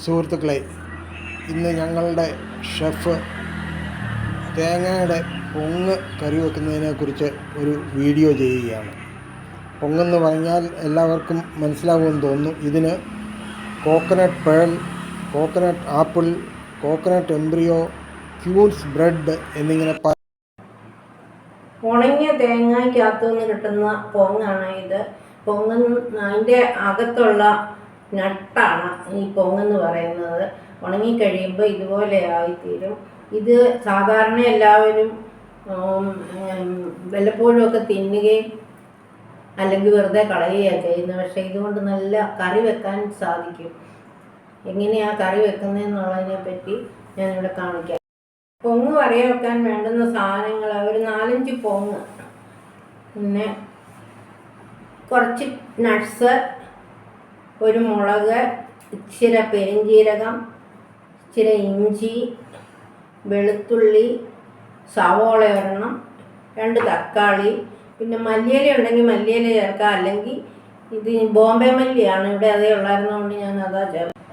സുഹൃത്തുക്കളെ, ഇന്ന് ഞങ്ങളുടെ ഷെഫ് തേങ്ങയുടെ പൊങ്ങ് കറി വെക്കുന്നതിനെക്കുറിച്ച് ഒരു വീഡിയോ ചെയ്യുകയാണ്. പൊങ്ങെന്ന് പറഞ്ഞാൽ എല്ലാവർക്കും മനസ്സിലാവുമെന്ന് തോന്നുന്നു. ഇതിന് coconut pearl, coconut apple, coconut embryo, queen's bread എന്നിങ്ങനെ ഉണങ്ങിയ തേങ്ങയ്ക്കകത്തു നിന്ന് കിട്ടുന്ന പൊങ്ങാണ് ഇത്. അതിൻ്റെ അകത്തുള്ള നട്ടാണ് ഈ പൊങ്ങെന്ന് പറയുന്നത്. ഉണങ്ങിക്കഴിയുമ്പോൾ ഇതുപോലെ ആയിത്തീരും. ഇത് സാധാരണ എല്ലാവരും വല്ലപ്പോഴും ഒക്കെ തിന്നുകയും അല്ലെങ്കിൽ വെറുതെ കളയുകയാണ് ചെയ്യുന്നത്. പക്ഷേ ഇതുകൊണ്ട് നല്ല കറി വെക്കാൻ സാധിക്കും. എങ്ങനെയാണ് കറി വെക്കുന്നതെന്നുള്ളതിനെ പറ്റി ഞാനിവിടെ കാണിക്കാം. പൊങ്ങ് കറി വെക്കാൻ വേണ്ടുന്ന സാധനങ്ങൾ ഒരു 4-5 പൊങ്ങ്, പിന്നെ കുറച്ച് നട്ട്സ്, ഒരു മുളക്, ഇച്ചിരി പെരിഞ്ജീരകം, ഇച്ചിരി ഇഞ്ചി, വെളുത്തുള്ളി, സവോള ഒരെണ്ണം, 2 തക്കാളി, പിന്നെ മല്ലിയില ഉണ്ടെങ്കിൽ മല്ലിയില ചേർക്കാം. അല്ലെങ്കിൽ ഇത് ബോംബെ മല്ലിയാണ് ഇവിടെ, അതേ ഉള്ളായിരുന്നതുകൊണ്ട് ഞാൻ അതാ ചേർക്കാം.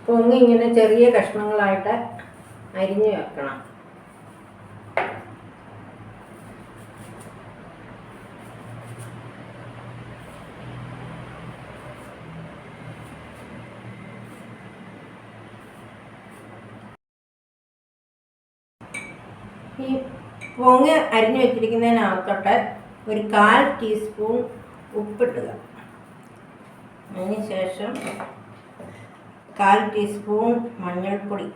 പൊങ്ങ് ഇങ്ങനെ ചെറിയ കഷ്ണങ്ങളായിട്ട് അരിഞ്ഞു വെക്കണം. ഈ പൊങ്ങ് അരിഞ്ഞു വെച്ചിരിക്കുന്നതിനകത്തോട്ട് ഒരു 1/4 ടീസ്പൂൺ ഉപ്പിട്ടുക. അതിന് ശേഷം 1/4 ടീസ്പൂൺ മഞ്ഞൾപ്പൊടി,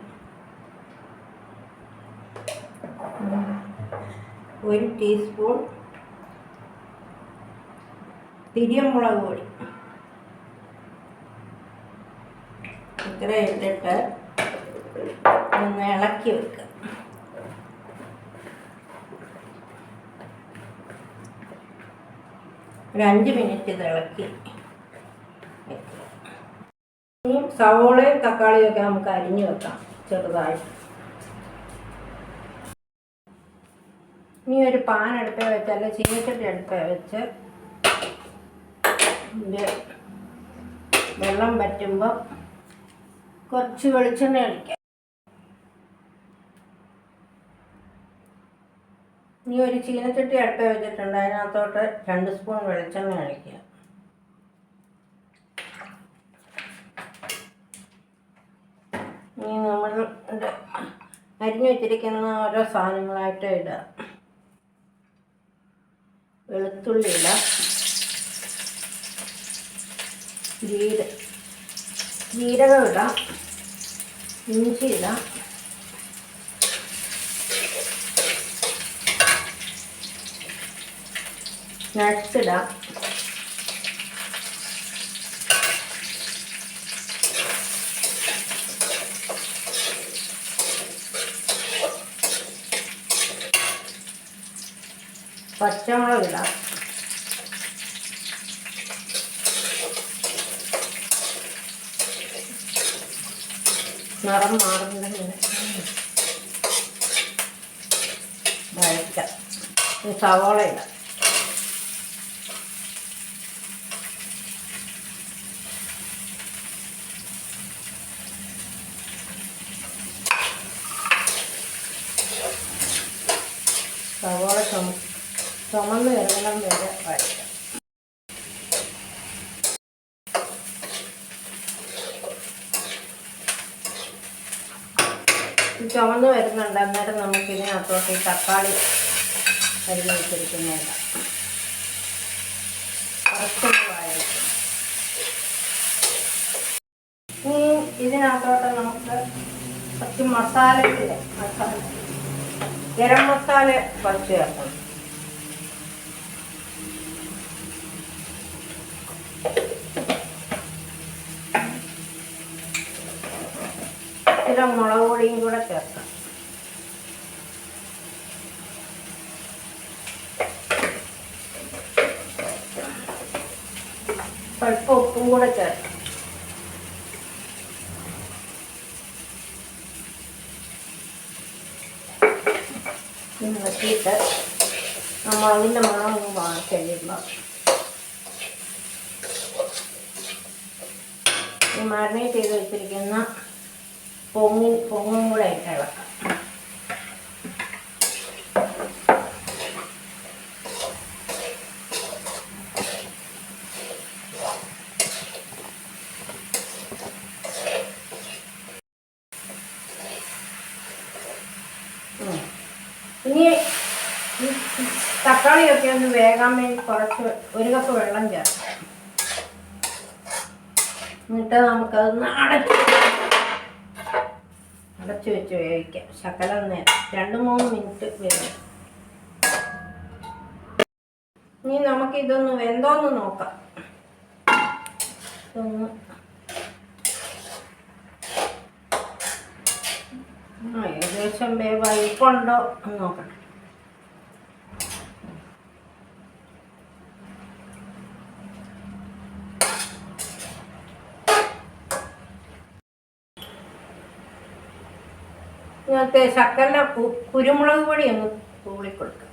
1 ടീസ്പൂൺ തിരിയമുളക് പൊടി, ഇത്ര ഇട്ടിട്ട് ഒന്ന് ഇളക്കി വെക്കുക. ഒരു 5 മിനിറ്റ് ഇത് ഇളക്കി വെക്കുക. ഇനി സവോളയും തക്കാളിയും ഒക്കെ നമുക്ക് അരിഞ്ഞു വെക്കാം ചെറുതായിട്ട്. ഇനി ഒരു പാൻ അടുപ്പേ വെച്ച്, അല്ല ചീനിച്ചട്ടി അടുപ്പേ വെച്ച് വെള്ളം വറ്റുമ്പോൾ കുറച്ച് വെളിച്ചെണ്ണ ഒഴിക്കാം. ഇനി ഒരു ചീനച്ചട്ടി അടുപ്പേ വെച്ചിട്ടുണ്ട്, അതിനകത്തോട്ട് 2 സ്പൂൺ വെളിച്ചെണ്ണ ഒഴിക്കുക. ഇനി നമ്മൾ അരിഞ്ഞു വെച്ചിരിക്കുന്ന ഓരോ സാധനങ്ങളായിട്ട് ഇടുക. വെളുത്തുള്ളി ഇടാം, ജീരകം ഇടാം, ഇഞ്ചി ഇടാം, നട്ട്സ് ഇടാം, പച്ചമുളക് ഇടാം, നിറം മാറുന്നുണ്ടെങ്കിൽ വഴറ്റാം. സവോള ഇടാം, സവോള ചുമന്ന് വരുന്നിടം വരെ വഴറ്റാം. ചുമന്ന് വരുന്നുണ്ട്. അന്നേരം നമുക്കിതിനകത്തോട്ട് ഈ തക്കാളി അരിഞ്ഞ് വെച്ചിരിക്കുന്നതല്ല കുറച്ചൊന്ന് വഴറ്റും. ഇനി ഇതിനകത്തോട്ട് നമുക്ക് കുറച്ച് മസാല ഗരം മസാല കുറച്ച് ചേർക്കണം. മുളക് പൊടിയും കൂടെ ചേർക്കാം. സ്വല്പം ഉപ്പും കൂടെ ചേർക്കാം. ഇളക്കിയിട്ട് മുളകിൻ്റെ മണം കഴിയുമ്പോൾ മാരിനേറ്റ് ചെയ്ത് വെച്ചിരിക്കുന്ന പൊങ്ങും കൂടെ ഇളക്കാം. ഇനി തക്കാളിയൊക്കെ ഒന്ന് വേകാൻ വേണ്ടി കുറച്ച് 1 കപ്പ് വെള്ളം ചേർക്കാം. എന്നിട്ട് നമുക്കതൊന്ന് അടച്ചു വെച്ച് വേവിക്കാം. ശകലം നേരം 2-3 മിനിറ്റ് വേവും. ഇനി നമുക്കിതൊന്ന് വെന്തോന്ന് നോക്കാം. ഇതൊന്ന് ഏകദേശം വേവായിപ്പുണ്ടോ എന്ന് നോക്കട്ടെ. ഇങ്ങനത്തെ ശക്കല കുരുമുളക് പൊടി ഒന്ന് തൂളിക്കൊടുക്കാം.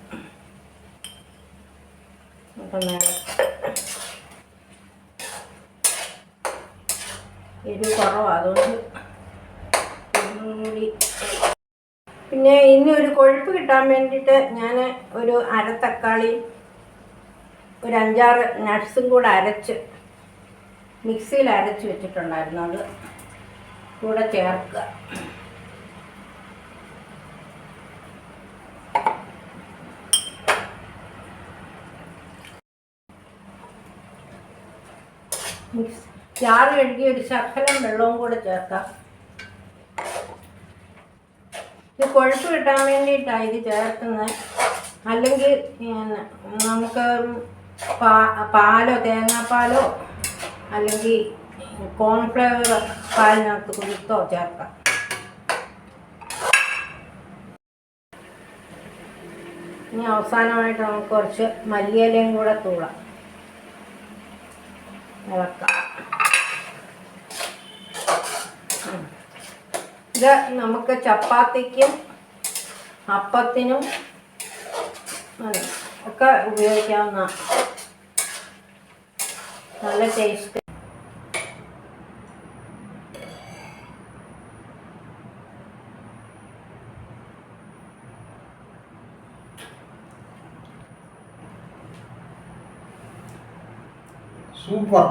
എരിവ് കുറവാണ്, അതുകൊണ്ട് കുരുമുളക്. പിന്നെ ഇനി ഒരു കൊഴുപ്പ് കിട്ടാൻ വേണ്ടിയിട്ട് ഞാൻ ഒരു തക്കാളി 5-6 നട്ട്സും കൂടെ അരച്ച് മിക്സിയിൽ അരച്ച് വെച്ചിട്ടുണ്ടായിരുന്നു. അത് കൂടെ ചേർക്കുക. ചാറ് കഴുകി ഒരു ശകലം വെള്ളവും കൂടെ ചേർക്കാം. ഇത് കൊഴുപ്പ് കിട്ടാൻ വേണ്ടിയിട്ടാണ് ഇത് ചേർക്കുന്നത്. അല്ലെങ്കിൽ നമുക്ക് പാലോ തേങ്ങാപ്പാലോ അല്ലെങ്കിൽ കോൺഫ്ലവർ പാലിനകത്ത് കുതിർത്തോ ചേർക്കാം. ഇനി അവസാനമായിട്ട് നമുക്ക് കുറച്ച് മല്ലിയിലയും കൂടെ തൂളാം. ഇളക്കാം. ഇത് നമുക്ക് ചപ്പാത്തിക്കും അപ്പത്തിനും ഒക്കെ ഉപയോഗിക്കാവുന്ന നല്ല ടേസ്റ്റ്. സൂപ്പർ.